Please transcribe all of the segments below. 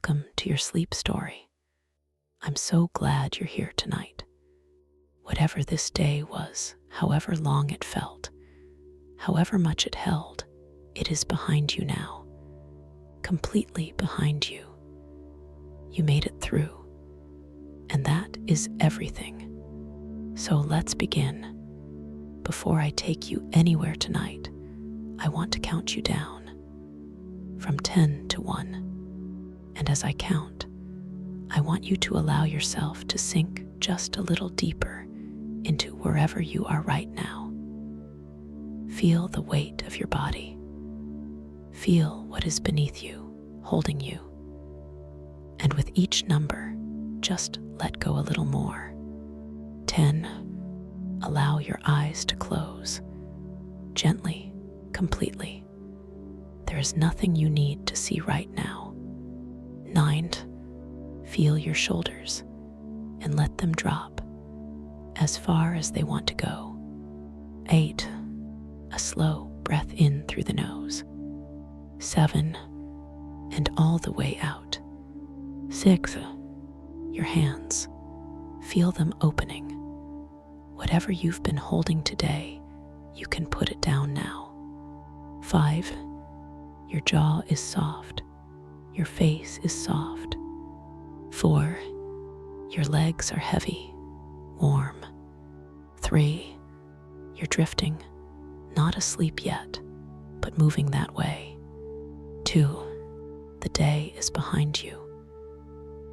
welcome to your sleep story. I'm so glad you're here tonight. Whatever this day was, however long it felt, however much it held, it is behind you now, completely behind you. You made it through, and that is everything. So let's begin. Before I take you anywhere tonight, I want to count you down from 10 to 1. And as I count, I want you to allow yourself to sink just a little deeper into wherever you are right now. Feel the weight of your body. Feel what is beneath you, holding you. And with each number, just let go a little more. 10. Allow your eyes to close. Gently, completely. There is nothing you need to see right now. 9. Feel your shoulders and let them drop as far as they want to go. 8. A slow breath in through the nose. 7. And all the way out. 6. Your hands. Feel them opening. Whatever you've been holding today, you can put it down now. 5. Your jaw is soft. Your face is soft. 4. Your legs are heavy, warm. 3. You're drifting, not asleep yet, but moving that way. 2. The day is behind you,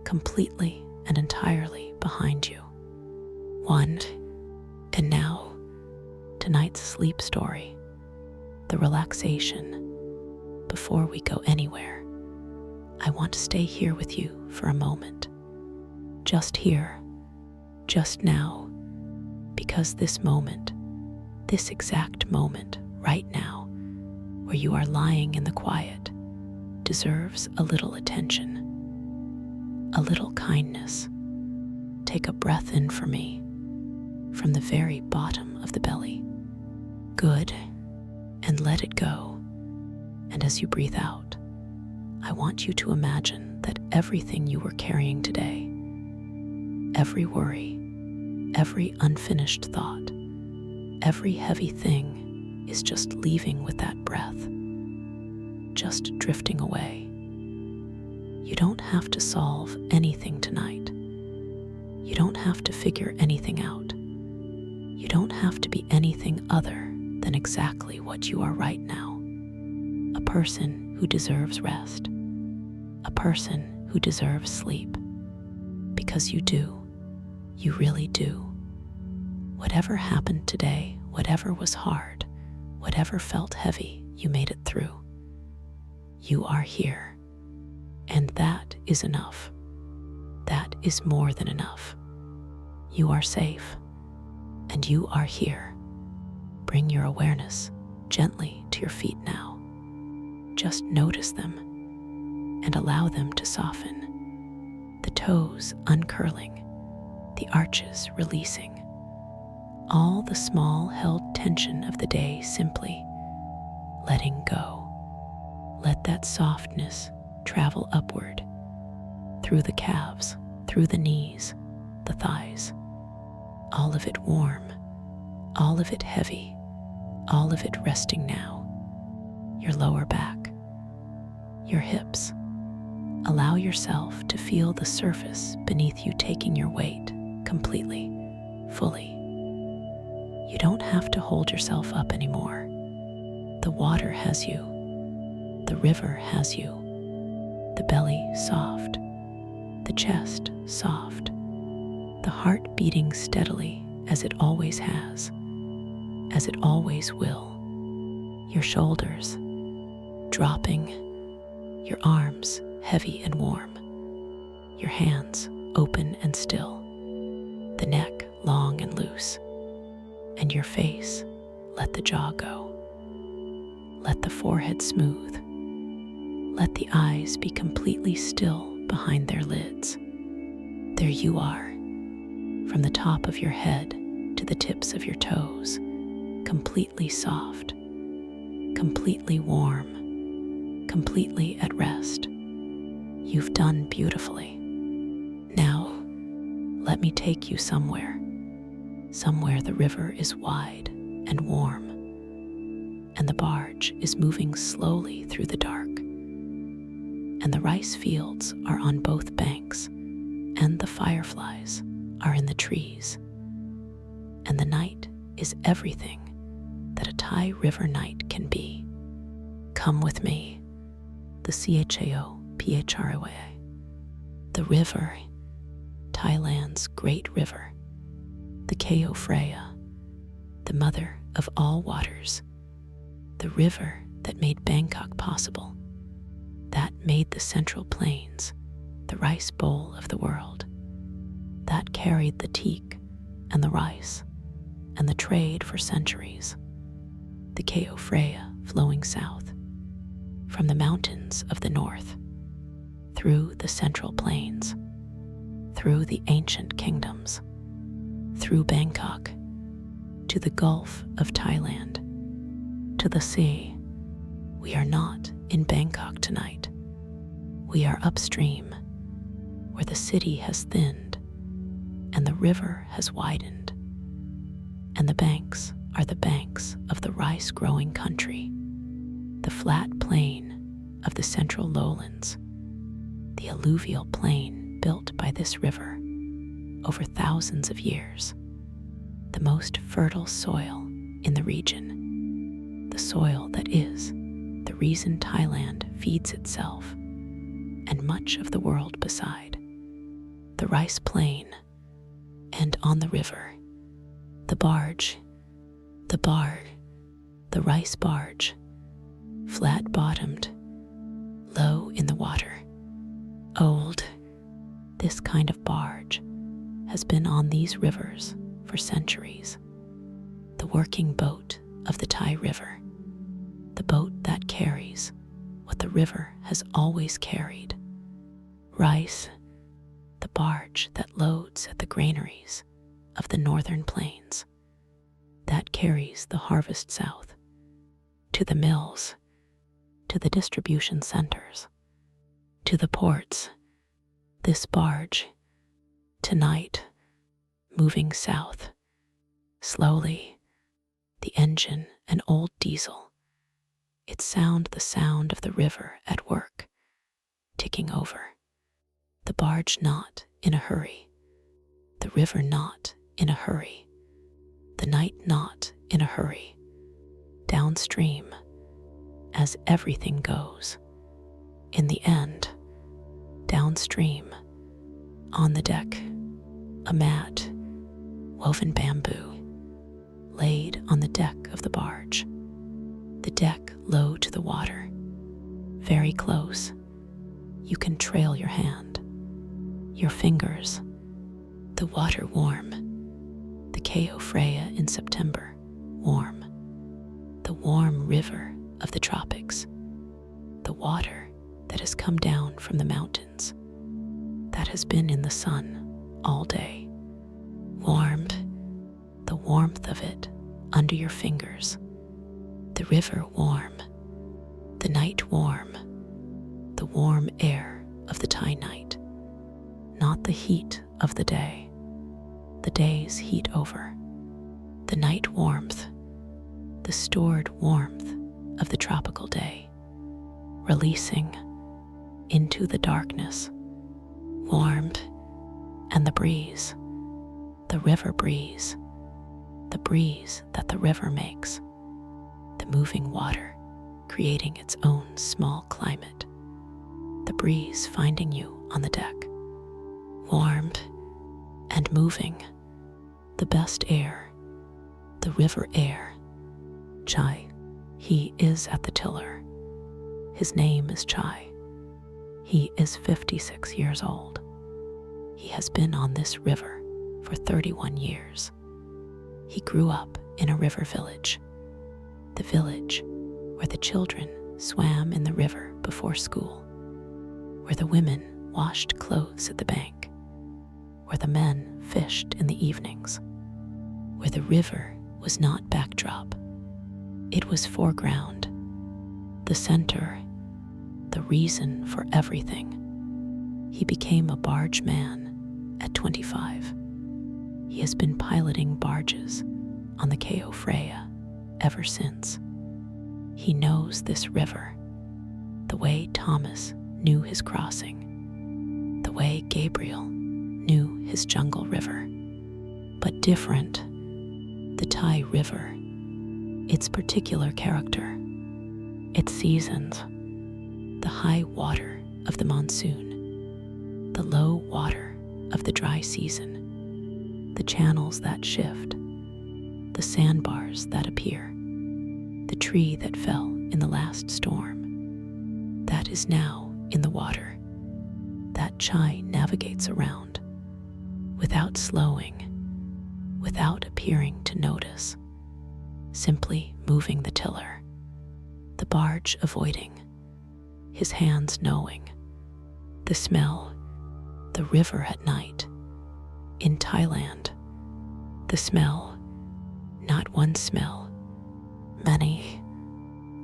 completely and entirely behind you. 1. And now, tonight's sleep story, the relaxation. Before we go anywhere, I want to stay here with you for a moment. Just here, just now, because this moment, this exact moment right now, where you are lying in the quiet, deserves a little attention, a little kindness. Take a breath in for me, from the very bottom of the belly. Good, and let it go. And as you breathe out, I want you to imagine that everything you were carrying today, every worry, every unfinished thought, every heavy thing is just leaving with that breath, just drifting away. You don't have to solve anything tonight. You don't have to figure anything out. You don't have to be anything other than exactly what you are right now. A person who deserves rest. A person who deserves sleep. Because you do. You really do. Whatever happened today, whatever was hard, whatever felt heavy, you made it through. You are here. And that is enough. That is more than enough. You are safe. And you are here. Bring your awareness gently to your feet now. Just notice them and allow them to soften. The toes uncurling, the arches releasing. All the small held tension of the day simply letting go. Let that softness travel upward, through the calves, through the knees, the thighs. All of it warm, all of it heavy, all of it resting now. Your lower back, your hips. Allow yourself to feel the surface beneath you taking your weight completely, fully. You don't have to hold yourself up anymore. The water has you. The river has you. The belly soft. The chest soft. The heart beating steadily as it always has, as it always will. Your shoulders dropping, your arms heavy and warm, your hands open and still, the neck long and loose, and your face, let the jaw go. Let the forehead smooth. Let the eyes be completely still behind their lids. There you are, from the top of your head to the tips of your toes, completely soft, completely warm, completely at rest. You've done beautifully. Now, let me take you somewhere the river is wide and warm, and the barge is moving slowly through the dark, and the rice fields are on both banks, and the fireflies are in the trees, and the night is everything that a Thai river night can be. Come with me, the Chaophra, the river, Thailand's great river, the Chaophra, the mother of all waters, the river that made Bangkok possible, that made the Central Plains the rice bowl of the world, that carried the teak and the rice and the trade for centuries, the Chaophra flowing south from the mountains of the north, through the Central Plains, through the ancient kingdoms, through Bangkok, to the Gulf of Thailand, to the sea. We are not in Bangkok tonight. We are upstream, where the city has thinned and the river has widened, and the banks are the banks of the rice-growing country, the flat plain of the central lowlands, the alluvial plain built by this river over thousands of years, the most fertile soil in the region, the soil that is the reason Thailand feeds itself and much of the world beside, the rice plain, and on the river, the barge, the rice barge, flat-bottomed, low in the water, old. This kind of barge has been on these rivers for centuries. The working boat of the Thai River, the boat that carries what the river has always carried, rice, the barge that loads at the granaries of the northern plains, that carries the harvest south, to the mills, to the distribution centers, to the ports. This barge, tonight, moving south, slowly, the engine an old diesel, it sound the sound of the river at work, ticking over. The barge not in a hurry, the river not in a hurry, the night not in a hurry, downstream, as everything goes. In the end, downstream, on the deck, a mat, woven bamboo, laid on the deck of the barge, the deck low to the water, very close. You can trail your hand, your fingers, the water warm, the Chaophra in September, warm, the warm river of the tropics, the water that has come down from the mountains, that has been in the sun all day, warmed, the warmth of it under your fingers, the river warm, the night warm, the warm air of the Thai night, not the heat of the day, the day's heat over, the night warmth, the stored warmth of the tropical day, releasing into the darkness, warmed, and the breeze, the river breeze, the breeze that the river makes, the moving water creating its own small climate, the breeze finding you on the deck, warmed and moving, the best air, the river air. Chai, he is at the tiller. His name is Chai. He is 56 years old. He has been on this river for 31 years. He grew up in a river village, the village where the children swam in the river before school, where the women washed clothes at the bank, where the men fished in the evenings, where the river was not backdrop, it was foreground, the center, the reason for everything, He became a barge man at 25. He has been piloting barges on the Cayo Freya ever since. He knows this river the way Thomas knew his crossing, the way Gabriel knew his jungle river. But different, the Thai River, its particular character, its seasons, the high water of the monsoon, the low water of the dry season, the channels that shift, the sandbars that appear, the tree that fell in the last storm, that is now in the water, that Chai navigates around, without slowing, without appearing to notice, simply moving the tiller, the barge avoiding, his hands knowing, the smell, the river at night, in Thailand, the smell, not one smell, many,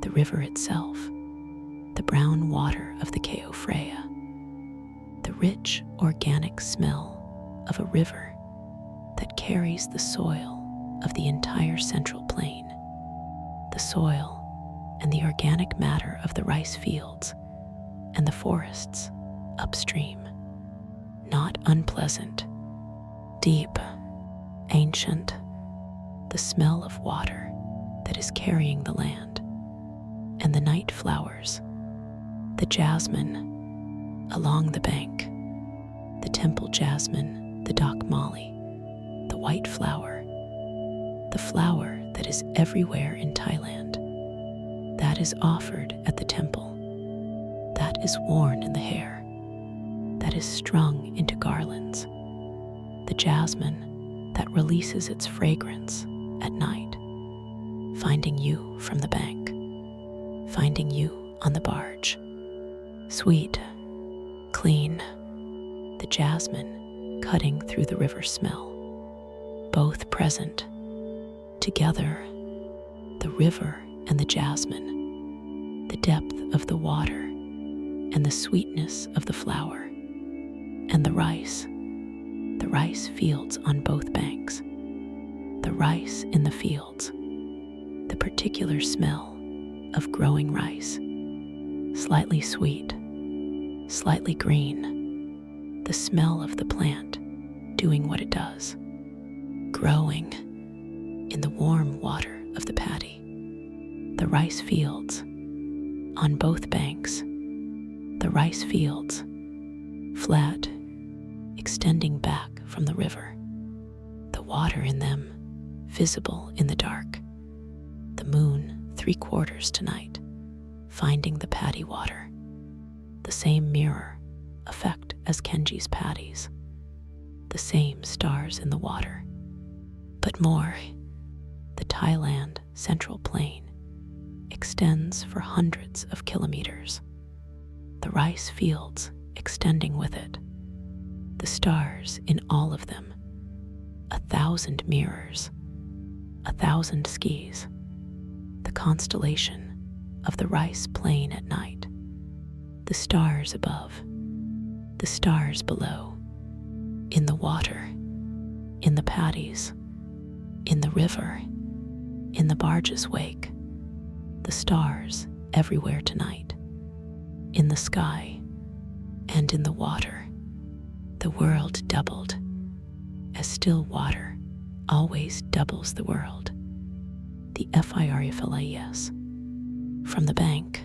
the river itself, the brown water of the Cayo Freya, the rich organic smell of a river that carries the soil of the entire central plain, the soil and the organic matter of the rice fields and the forests upstream, not unpleasant, deep, ancient, the smell of water that is carrying the land, and the night flowers, the jasmine along the bank, the temple jasmine, the dock molly, the white flower, the flower that is everywhere in Thailand, that is offered at the temple, that is worn in the hair, that is strung into garlands, the jasmine that releases its fragrance at night, finding you from the bank, finding you on the barge, sweet, clean, the jasmine cutting through the river smell, both present, together, the river and the jasmine, the depth of the water and the sweetness of the flower, and the rice fields on both banks, the rice in the fields, the particular smell of growing rice, slightly sweet, slightly green, the smell of the plant doing what it does, growing in the warm water of the paddy, the rice fields on both banks, the rice fields flat, extending back from the river, the water in them visible in the dark, the moon 3/4 tonight, finding the paddy water, the same mirror effect as Kenji's paddies, the same stars in the water, but more, the Thailand central plain extends for hundreds of kilometers, the rice fields extending with it, the stars in all of them, 1,000 mirrors, 1,000 skis, the constellation of the rice plain at night, the stars above, the stars below, in the water, in the paddies, in the river, in the barge's wake, the stars everywhere tonight, in the sky and in the water, the world doubled, as still water always doubles the world. The FIRFLIES, from the bank,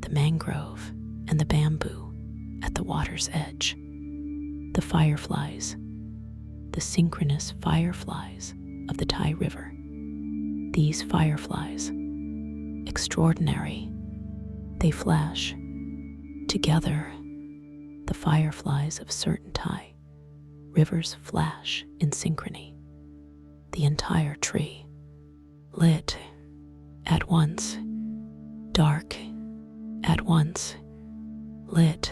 the mangrove and the bamboo at the water's edge, the fireflies, the synchronous fireflies of the Thai River. These fireflies, extraordinary, they flash together. The fireflies of certain Thai rivers flash in synchrony. The entire tree, lit at once, dark at once, lit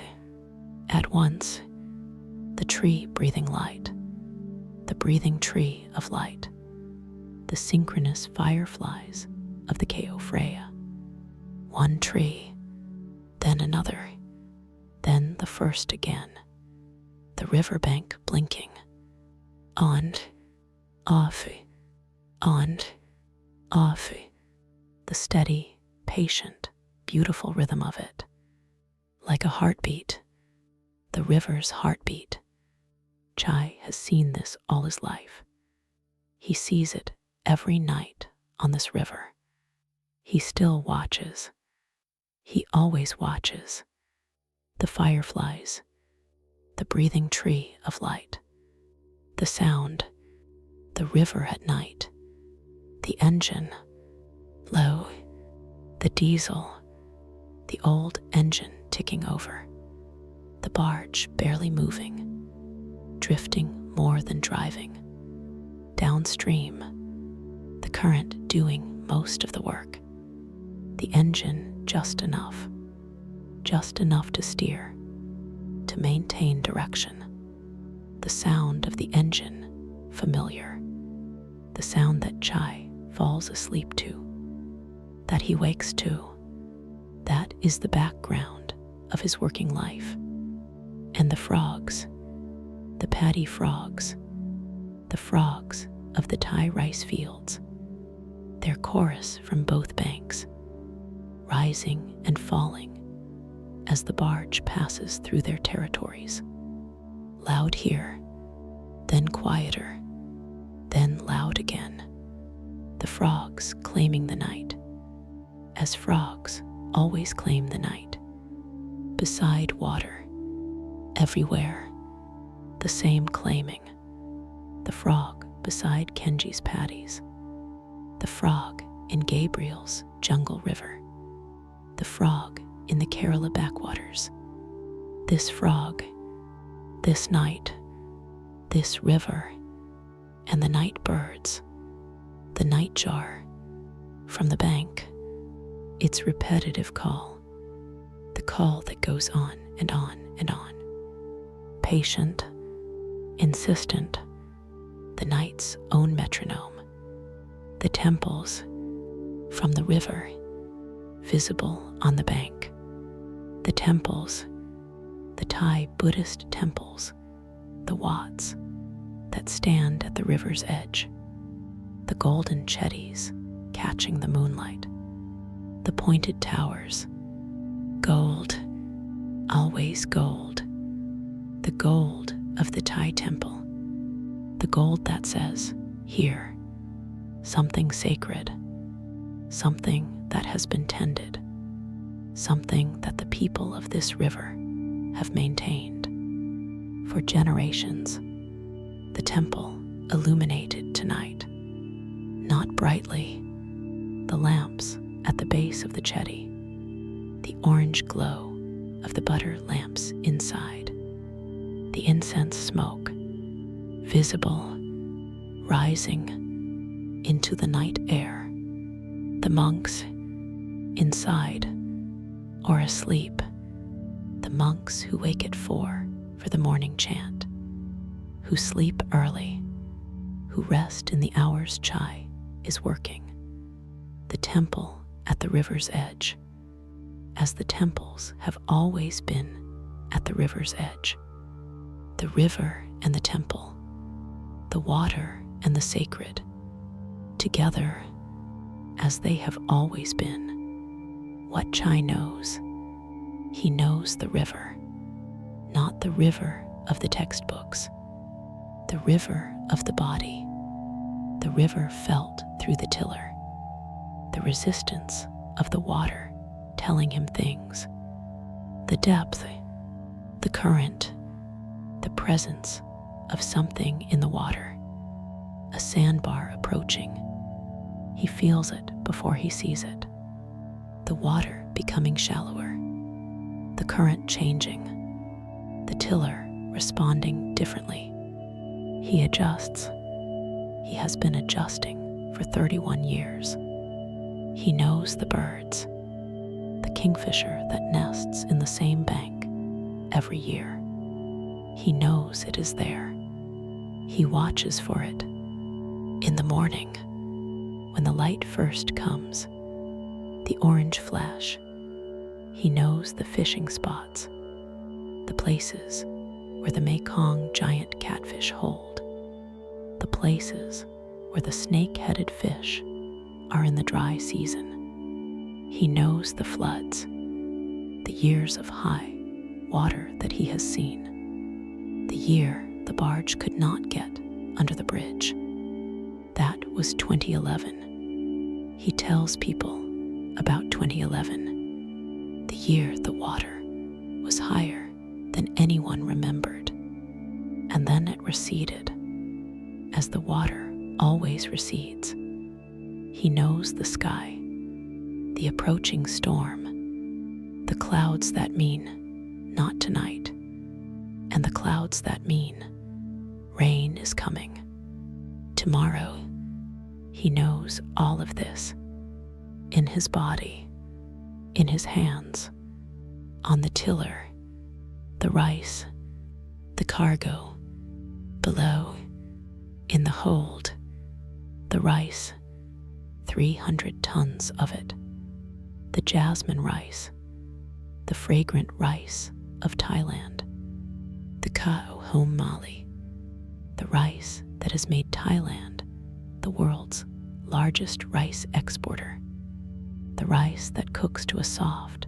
at once, the tree breathing light, the breathing tree of light, the synchronous fireflies of the Cayo Freya. One tree, then another, then the first again, the riverbank blinking. On, off, on, off, the steady, patient, beautiful rhythm of it. Like a heartbeat, the river's heartbeat. Chai has seen this all his life. He sees it every night on this river. He still watches. He always watches. The fireflies, the breathing tree of light, the sound, the river at night, the engine, low, the diesel, the old engine ticking over, the barge barely moving, drifting more than driving, downstream, the current doing most of the work, the engine just enough to steer, to maintain direction, the sound of the engine familiar, the sound that Chai falls asleep to, that he wakes to. That is the background of his working life. And the frogs, the paddy frogs, the frogs of the Thai rice fields, their chorus from both banks, rising and falling as the barge passes through their territories. Loud here, then quieter, then loud again. The frogs claiming the night, as frogs always claim the night. Beside water, everywhere, the same claiming. The frog beside Kenji's paddies, the frog in Gabriel's jungle river, the frog in the Kerala backwaters. This frog, this night, this river, and the night birds, the nightjar from the bank, its repetitive call, the call that goes on and on and on. Patient, insistent, the night's own metronome, the temples from the river, visible on the bank, the temples, the Thai Buddhist temples, the Wats that stand at the river's edge, the golden chetties catching the moonlight, the pointed towers, gold, always gold, the gold of the Thai temple, the gold that says, here, something sacred, something that has been tended, something that the people of this river have maintained for generations. The temple illuminated tonight, not brightly, the lamps at the base of the chetty, the orange glow of the butter lamps inside, the incense smoke, visible, rising into the night air, the monks inside or asleep, the monks who wake at 4 for the morning chant, who sleep early, who rest in the hours Chai is working, the temple at the river's edge, as the temples have always been at the river's edge, the river and the temple, the water and the sacred, together as they have always been. What Chai knows, he knows the river, not the river of the textbooks, the river of the body, the river felt through the tiller, the resistance of the water telling him things, the depth, the current, the presence of something in the water, a sandbar approaching. He feels it before he sees it, the water becoming shallower, the current changing, the tiller responding differently. He adjusts. He has been adjusting for 31 years. He knows the birds, the kingfisher that nests in the same bank every year. He knows it is there. He watches for it. In the morning, when the light first comes, the orange flash, he knows the fishing spots, the places where the Mekong giant catfish hold, the places where the snake-headed fish are in the dry season. He knows the floods, the years of high water that he has seen, the year the barge could not get under the bridge. That was 2011. He tells people about 2011, the year the water was higher than anyone remembered. And then it receded, as the water always recedes. He knows the sky, the approaching storm, the clouds that mean not tonight, and the clouds that mean rain is coming tomorrow. He knows all of this in his body, in his hands, on the tiller, the rice, the cargo, below, in the hold, the rice, 300 tons of it, the jasmine rice, the fragrant rice of Thailand, the kao home mali, the rice that has made Thailand the world's largest rice exporter, the rice that cooks to a soft,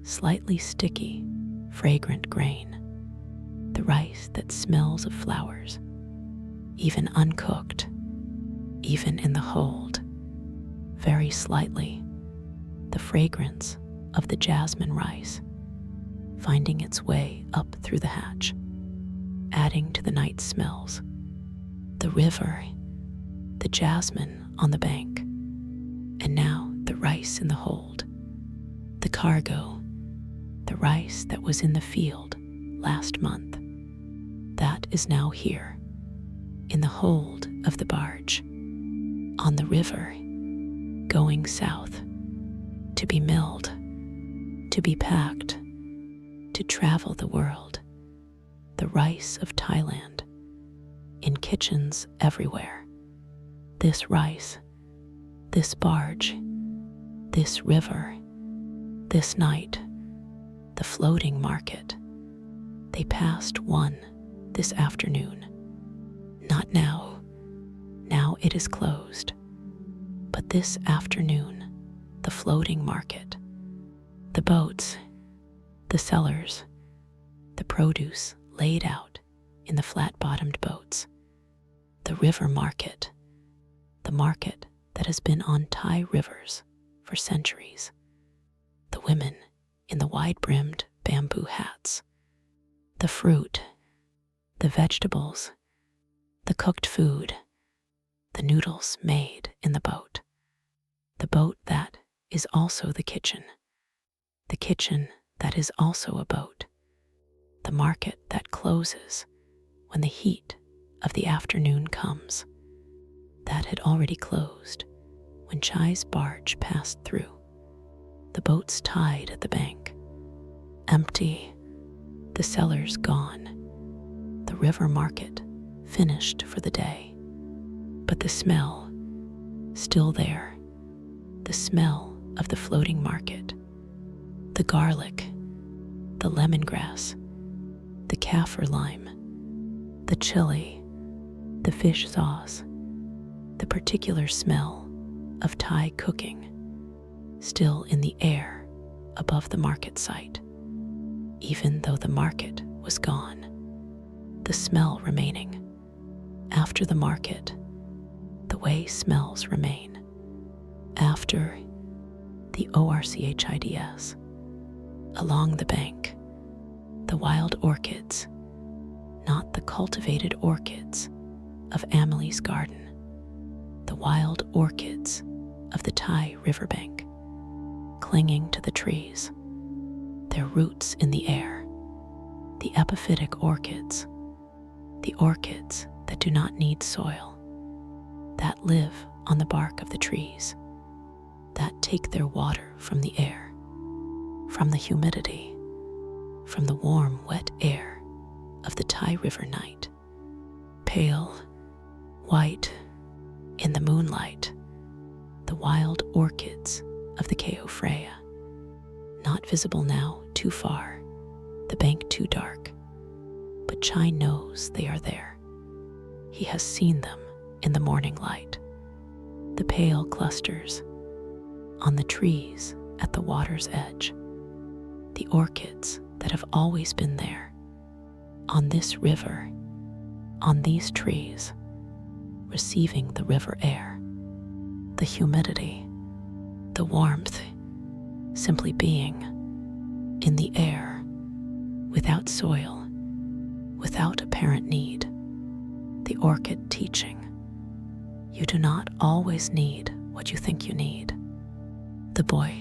slightly sticky, fragrant grain, the rice that smells of flowers, even uncooked, even in the hold, very slightly, the fragrance of the jasmine rice, finding its way up through the hatch, adding to the night smells, the river, the jasmine on the bank, and now the rice in the hold, the cargo, the rice that was in the field last month, that is now here, in the hold of the barge, on the river, going south, to be milled, to be packed, to travel the world, the rice of Thailand, in kitchens everywhere. This rice, this barge, this river, this night, the floating market. They passed one this afternoon. Not now. Now it is closed. But this afternoon, the floating market, the boats, the sellers, the produce laid out in the flat-bottomed boats, the river market, the market that has been on Thai rivers for centuries, the women in the wide-brimmed bamboo hats, the fruit, the vegetables, the cooked food, the noodles made in the boat that is also the kitchen that is also a boat, the market that closes when the heat of the afternoon comes, that had already closed when Chai's barge passed through, the boats tied at the bank, empty, the sellers gone, the river market finished for the day, but the smell still there, the smell of the floating market, the garlic, the lemongrass, the kaffir lime, the chili, the fish sauce, the particular smell of Thai cooking, still in the air above the market site, even though the market was gone, the smell remaining. After the market, the way smells remain. After the ORCHIDS, along the bank, the wild orchids, not the cultivated orchids of Amelie's garden, the wild orchids of the Thai riverbank, clinging to the trees, their roots in the air, the epiphytic orchids, the orchids that do not need soil, that live on the bark of the trees, that take their water from the air, from the humidity, from the warm, wet air of the Thai river night, pale, white, in the moonlight, the wild orchids of the Kao Freya, not visible now too far, the bank too dark, but Chai knows they are there. He has seen them in the morning light, the pale clusters on the trees at the water's edge, the orchids that have always been there, on this river, on these trees, receiving the river air, the humidity, the warmth, simply being in the air, without soil, without apparent need. The orchid teaching, you do not always need what you think you need. The boy,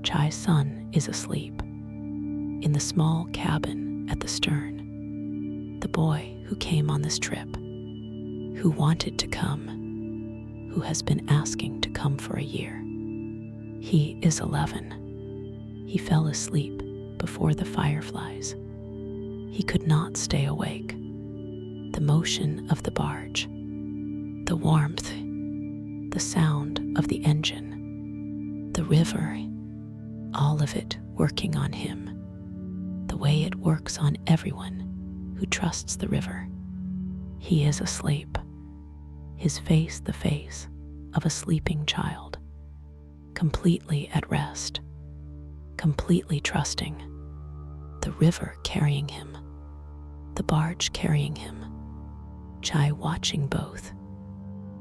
Chai's son, is asleep in the small cabin at the stern. The boy who came on this trip, who wanted to come, who has been asking to come for a year. He is 11. He fell asleep before the fireflies. He could not stay awake. The motion of the barge, the warmth, the sound of the engine, the river, all of it working on him, the way it works on everyone who trusts the river. He is asleep, his face the face of a sleeping child, completely at rest, completely trusting, the river carrying him, the barge carrying him, Chai watching both,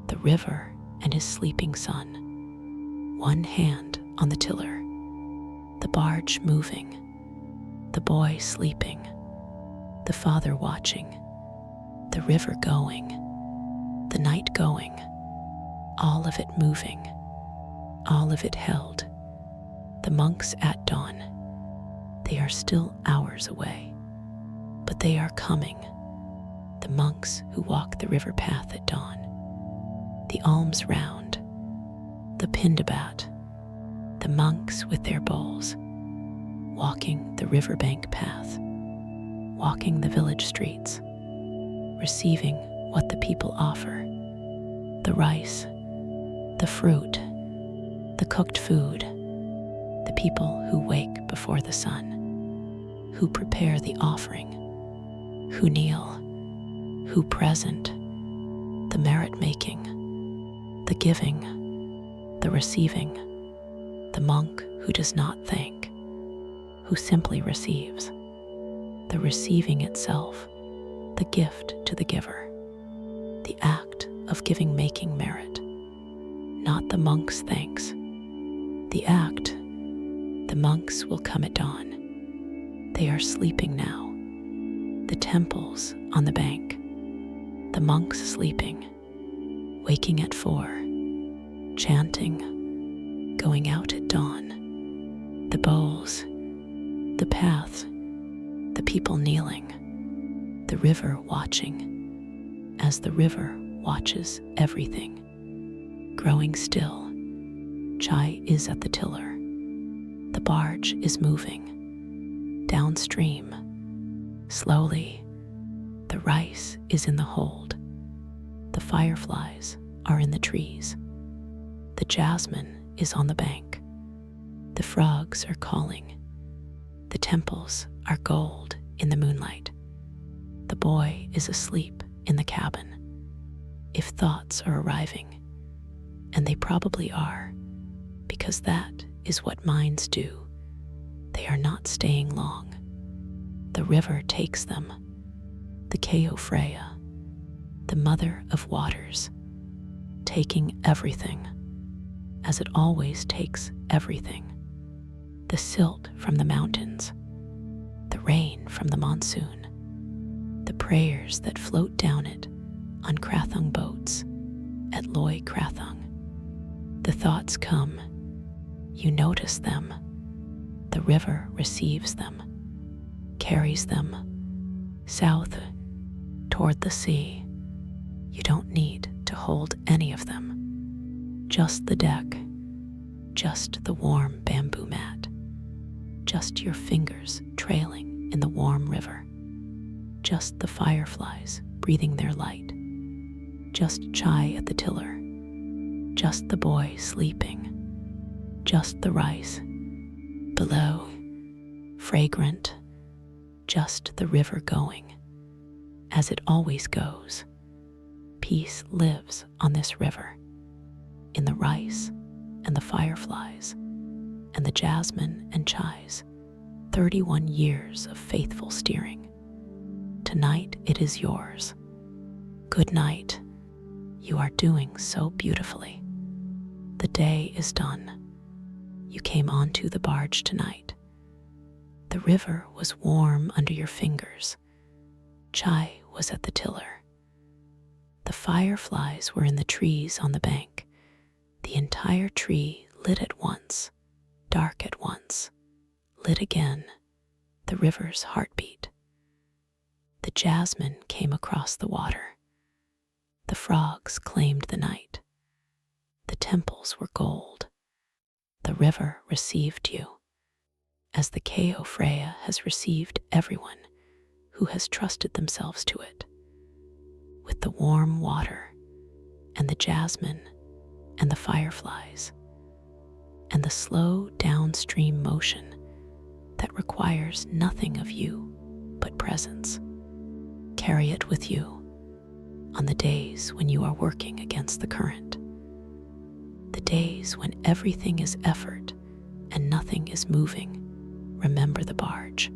the river and his sleeping son, one hand on the tiller, the barge moving, the boy sleeping, the father watching, the river going, the night going, all of it moving, all of it held. The monks at dawn, they are still hours away, but they are coming. The monks who walk the river path at dawn, the alms round, the pindabat, the monks with their bowls, walking the riverbank path, walking the village streets, receiving what the people offer, the rice, the fruit, the cooked food, the people who wake before the sun, who prepare the offering, who kneel, who present, the merit-making, the giving, the receiving, the monk who does not thank, who simply receives, the receiving itself, the gift to the giver, the act of giving making merit, not the monk's thanks, the act. The monks will come at dawn. They are sleeping now. The temples on the bank, the monks sleeping, waking at 4, chanting, going out at dawn, the bowls, the paths, the people kneeling, the river watching, as the river watches everything, growing still. Chai is at the tiller. The barge is moving downstream. Slowly, the rice is in the hold. The fireflies are in the trees. The jasmine is on the bank. The frogs are calling. The temples are gold in the moonlight. The boy is asleep in the cabin. If thoughts are arriving, and they probably are, because that is what minds do, they are not staying long. The river takes them, the Keo Freya, the mother of waters, taking everything, as it always takes everything. The silt from the mountains, the rain from the monsoon, the prayers that float down it on Krathung boats at Loy Krathung. The thoughts come, you notice them, the river receives them, carries them south toward the sea. You don't need to hold any of them, just the deck, just the warm bamboo mat, just your fingers trailing in the warm river, just the fireflies breathing their light, just Chai at the tiller, just the boy sleeping, just the rice below, fragrant, just the river going, as it always goes. Peace lives on this river, in the rice and the fireflies and the jasmine and chies. 31 years of faithful steering. Tonight it is yours. Good night. You are doing so beautifully. The day is done. You came onto the barge tonight. The river was warm under your fingers. Chai was at the tiller. The fireflies were in the trees on the bank. The entire tree lit at once, dark at once, lit again, the river's heartbeat. The jasmine came across the water. The frogs claimed the night. The temples were gold. The river received you, as the Kao Freya has received everyone who has trusted themselves to it. With the warm water and the jasmine and the fireflies and the slow downstream motion that requires nothing of you but presence. Carry it with you on the days when you are working against the current, the days when everything is effort and nothing is moving. Remember the barge.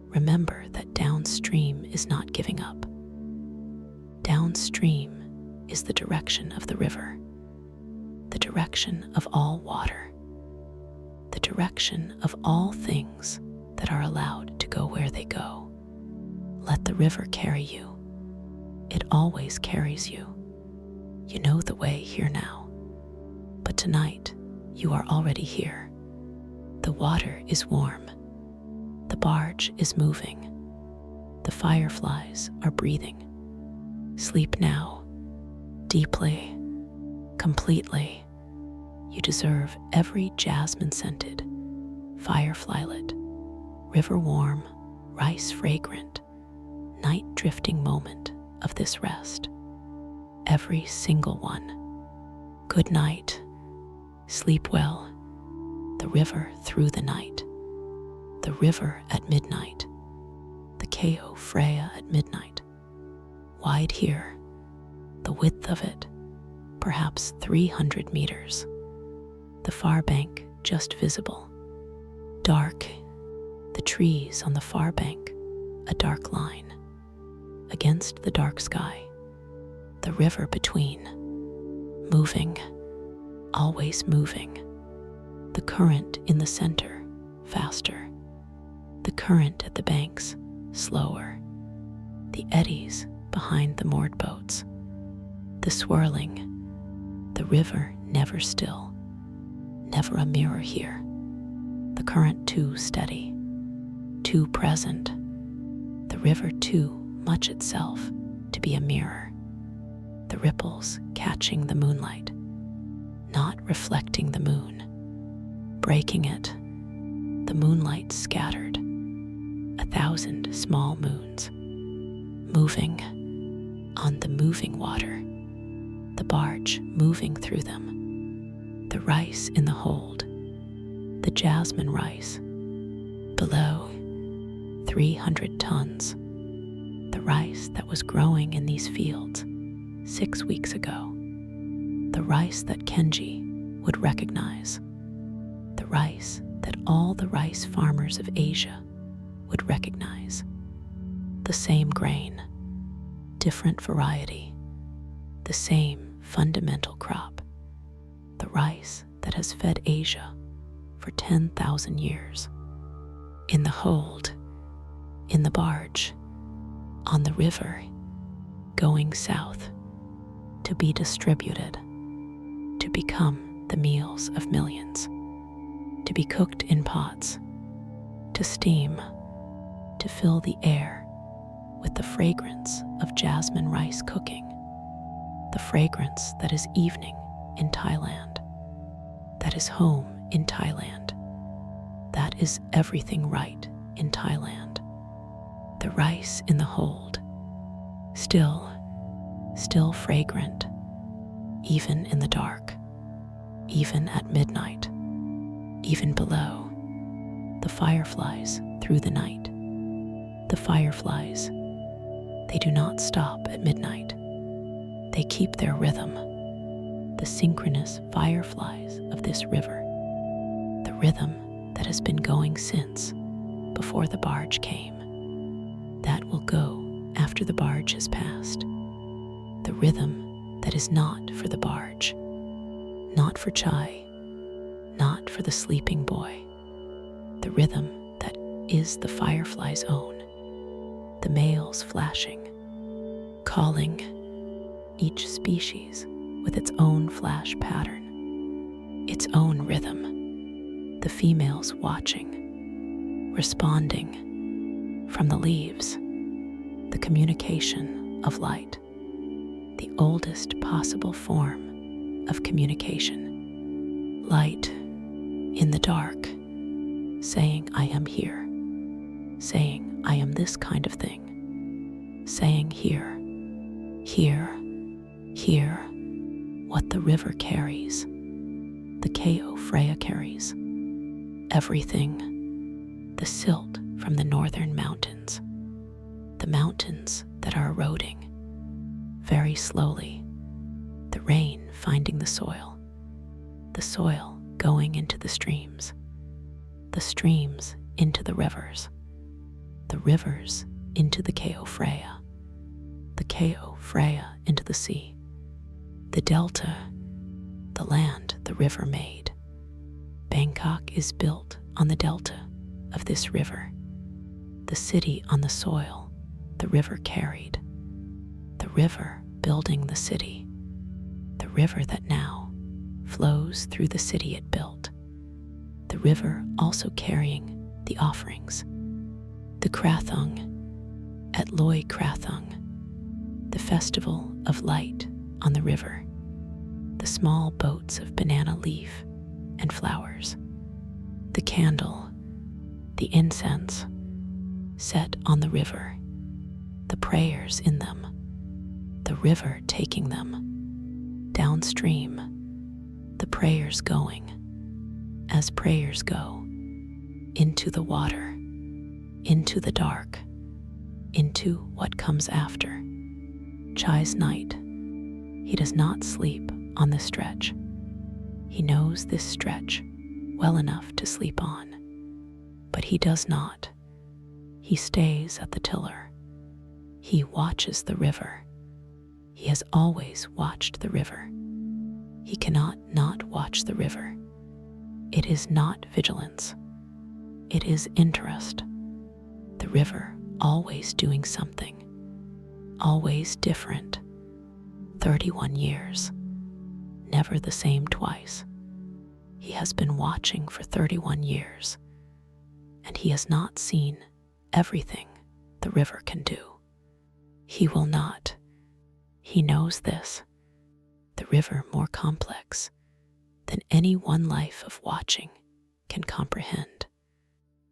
Remember that downstream is not giving up. Downstream is the direction of the river, the direction of all water, the direction of all things that are allowed to go where they go. Let the river carry you. It always carries you. You know the way here now, but tonight you are already here. The water is warm. The barge is moving. The fireflies are breathing. Sleep now, deeply, completely. You deserve every jasmine-scented, firefly-lit, river-warm, rice-fragrant, night-drifting moment of this rest. Every single one. Good night. Sleep well. The river through the night. The river at midnight. The Kao Freya at midnight. Wide here, the width of it, perhaps 300 meters. The far bank just visible. Dark, the trees on the far bank, a dark line. Against the dark sky, the river between. Moving, always moving. The current in the center, faster. The current at the banks, slower. The eddies behind the moored boats. The swirling, the river never still. Never a mirror here. The current too steady, too present. The river too much itself to be a mirror. The ripples catching the moonlight, not reflecting the moon. Breaking it, the moonlight scattered. 1,000 small moons. Moving on the moving water, the barge moving through them, the rice in the hold, the jasmine rice, below 300 tons, the rice that was growing in these fields 6 weeks ago, the rice that Kenji would recognize, the rice that all the rice farmers of Asia would recognize. The same grain, different variety, the same fundamental crop, the rice that has fed Asia for 10,000 years. In the hold, in the barge, on the river, going south, to be distributed, to become the meals of millions, to be cooked in pots, to steam, to fill the air with the fragrance of jasmine rice cooking, the fragrance that is evening in Thailand, that is home in Thailand, that is everything right in Thailand. The rice in the hold, still fragrant, even in the dark, even at midnight, even below, the fireflies through the night, The fireflies, they do not stop at midnight. They keep their rhythm, the synchronous fireflies of this river, the rhythm that has been going since before the barge came, that will go after the barge has passed, the rhythm that is not for the barge, not for Chai, not for the sleeping boy, the rhythm that is the firefly's own, the males flashing, calling, each species with its own flash pattern, its own rhythm, the females watching, responding from the leaves, the communication of light, the oldest possible form of communication, light in the dark, saying I am here, saying I am this kind of thing, saying here, what the river carries, the Ko Freya carries, everything, the silt from the northern mountains, the mountains that are eroding very slowly, the rain finding the soil going into the streams into the rivers into the Ko Freya, the Ko Freya into the sea, the delta, the land the river made. Bangkok is built on the delta of this river, the city on the soil the river carried, the river building the city, the river that now flows through the city it built, the river also carrying the offerings, the Krathong at Loy Krathong, the festival of light on the river, the small boats of banana leaf and flowers, the candle, the incense set on the river, the prayers in them, the river taking them downstream, the prayers going, as prayers go, into the water, into the dark, into what comes after. Chai's night, he does not sleep on this stretch. He knows this stretch well enough to sleep on, but he does not. He stays at the tiller. He watches the river. He has always watched the river. He cannot not watch the river. It is not vigilance. It is interest. The river always doing something, always different. 31 years, never the same twice. He has been watching for 31 years, and he has not seen everything the river can do. He will not. He knows this. The river more complex than any one life of watching can comprehend.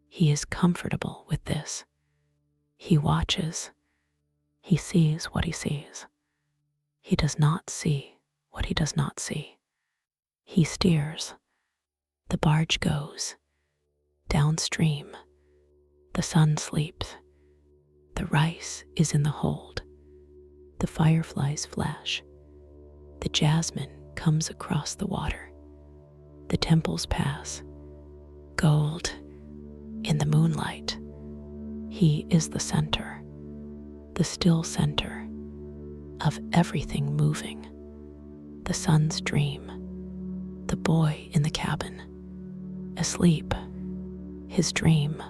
He is comfortable with this. He watches. He sees what he sees. He does not see what he does not see. He steers. The barge goes downstream. The sun sleeps. The rice is in the hold. The fireflies flash. The jasmine comes across the water. The temples pass. Gold in the moonlight. He is the center, the still center of everything moving. The sun's dream, the boy in the cabin, asleep. His dream.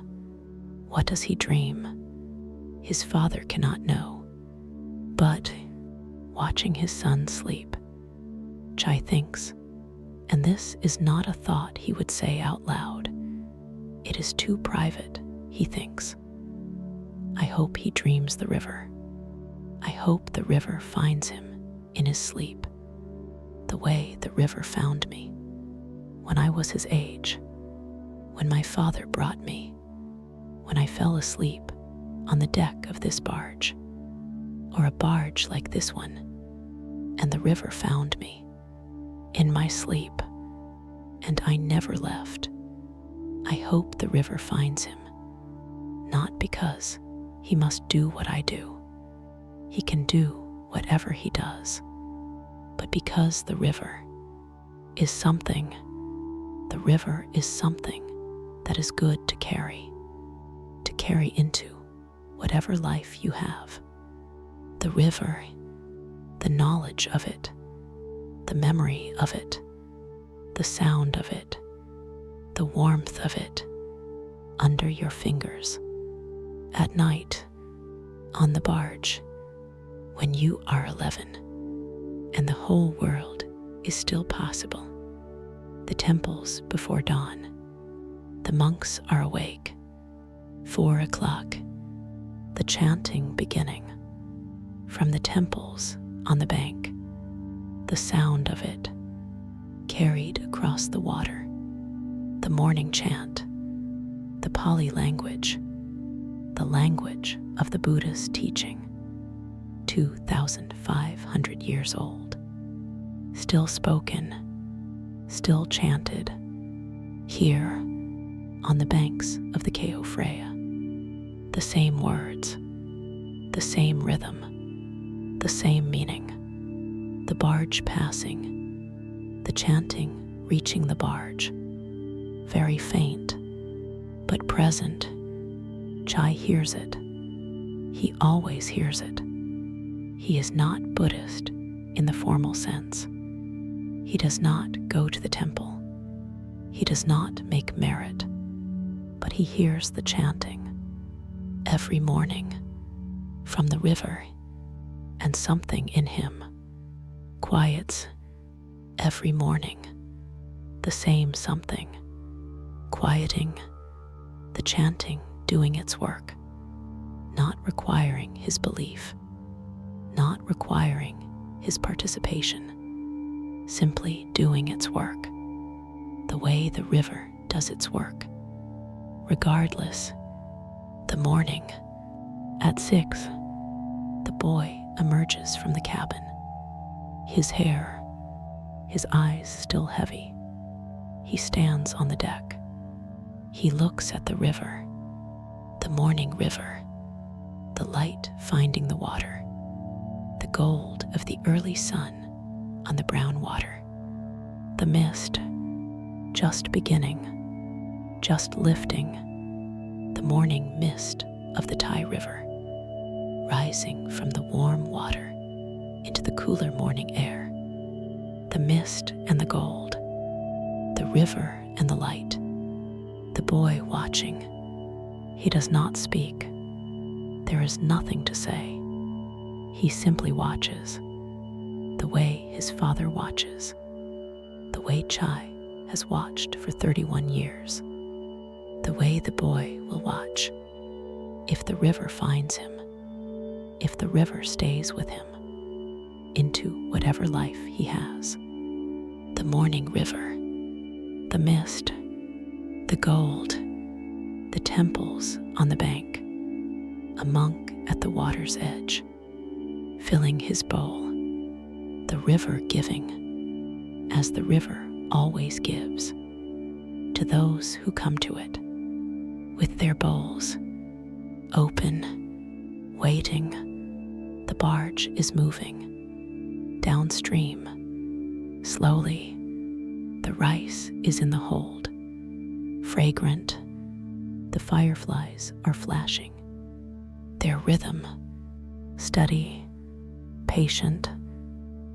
What does he dream? His father cannot know. But, watching his son sleep, Chai thinks, and this is not a thought he would say out loud. It is too private, he thinks. I hope he dreams the river. I hope the river finds him in his sleep, the way the river found me when I was his age, when my father brought me, when I fell asleep on the deck of this barge, or a barge like this one, and the river found me in my sleep, and I never left. I hope the river finds him, not because he must do what I do. He can do whatever he does. But because the river is something that is good to carry into whatever life you have. The river, the knowledge of it, the memory of it, the sound of it, the warmth of it under your fingers at night on the barge when you are 11 and the whole world is still possible. The temples before dawn. The monks are awake. 4 o'clock. The chanting beginning. From the temples on the bank. The sound of it carried across the water. The morning chant. The Pali language. The language of the Buddha's teaching. 2,500 years old. Still spoken, still chanted, here on the banks of the Keo Freya. The same words, the same rhythm, the same meaning. The barge passing, the chanting reaching the barge. Very faint, but present. Chai hears it. He always hears it. He is not Buddhist in the formal sense. He does not go to the temple. He does not make merit, but he hears the chanting every morning from the river, and something in him quiets every morning, the same something, quieting, the chanting doing its work, not requiring his belief, not requiring his participation, simply doing its work, the way the river does its work. Regardless, the morning, at 6, the boy emerges from the cabin, his hair, his eyes still heavy. He stands on the deck. He looks at the river, the morning river, the light finding the water, the gold of the early sun on the brown water, the mist just beginning, just lifting, the morning mist of the Thai river, rising from the warm water into the cooler morning air, the mist and the gold, the river and the light, the boy watching. He does not speak. There is nothing to say. He simply watches, the way his father watches, the way Chai has watched for 31 years, the way the boy will watch if the river finds him, if the river stays with him into whatever life he has. The morning river, the mist, the gold, the temples on the bank, a monk at the water's edge, filling his bowl, the river giving, as the river always gives, to those who come to it, with their bowls, open, waiting. The barge is moving, downstream, slowly. The rice is in the hold, fragrant. The fireflies are flashing, their rhythm, steady, patient.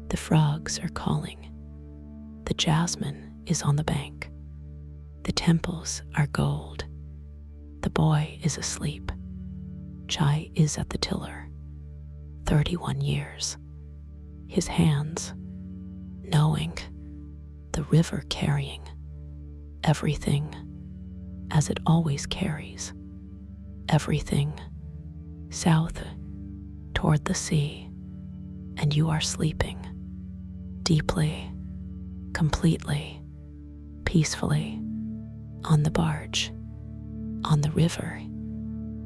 The frogs are calling. The jasmine is on the bank. The temples are gold. The boy is asleep. Chai is at the tiller. 31 years. His hands, knowing, the river carrying everything as it always carries, everything south toward the sea, and you are sleeping deeply, completely, peacefully, on the barge, on the river,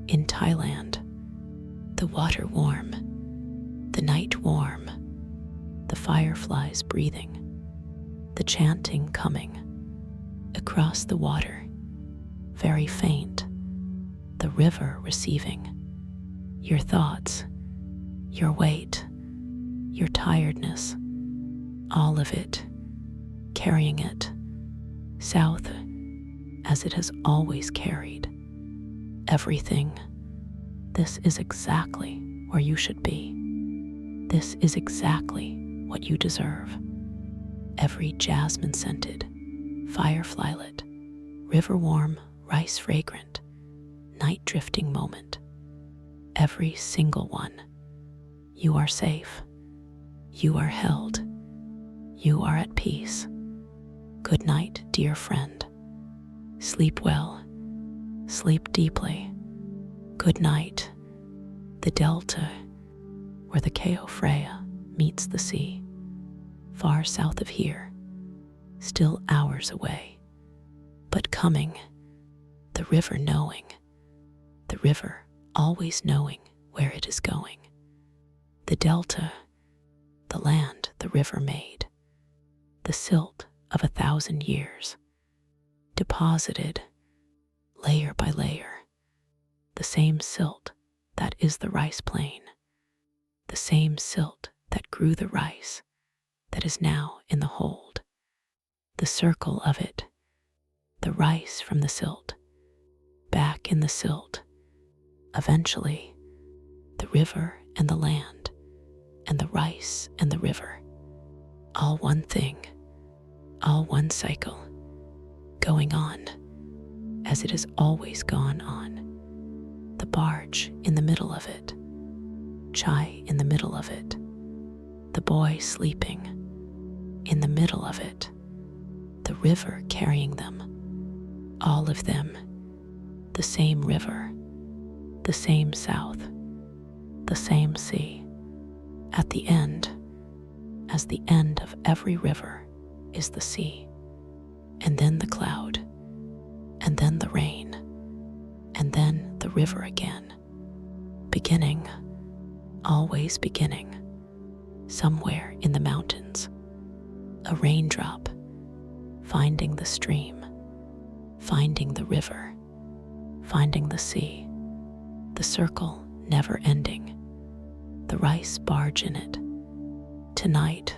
in Thailand, the water warm, the night warm, the fireflies breathing, the chanting coming across the water, very faint, the river receiving, your thoughts, your weight, your tiredness, all of it, carrying it south as it has always carried. Everything. This is exactly where you should be. This is exactly what you deserve. Every jasmine-scented, firefly-lit, river-warm, rice-fragrant, night-drifting moment. Every single one. You are safe. You are held. You are at peace. Good night, dear friend. Sleep well. Sleep deeply. Good night. The Delta, where the Cayo Freya meets the sea, far south of here, still hours away, but coming, the river knowing, the river always knowing where it is going. The Delta, the land the river made, the silt of 1,000 years, deposited, layer by layer, the same silt that is the rice plain, the same silt that grew the rice that is now in the hold, the circle of it, the rice from the silt, back in the silt, eventually, the river and the land, and the rice and the river, all one thing, all one cycle, going on as it has always gone on. The barge in the middle of it, Chai in the middle of it, the boy sleeping in the middle of it, the river carrying them, all of them, the same river, the same south, the same sea. At the end, as the end of every river, is the sea, and then the cloud, and then the rain, and then the river again, beginning, always beginning, somewhere in the mountains, a raindrop, finding the stream, finding the river, finding the sea, the circle never ending, the rice barge in it. Tonight,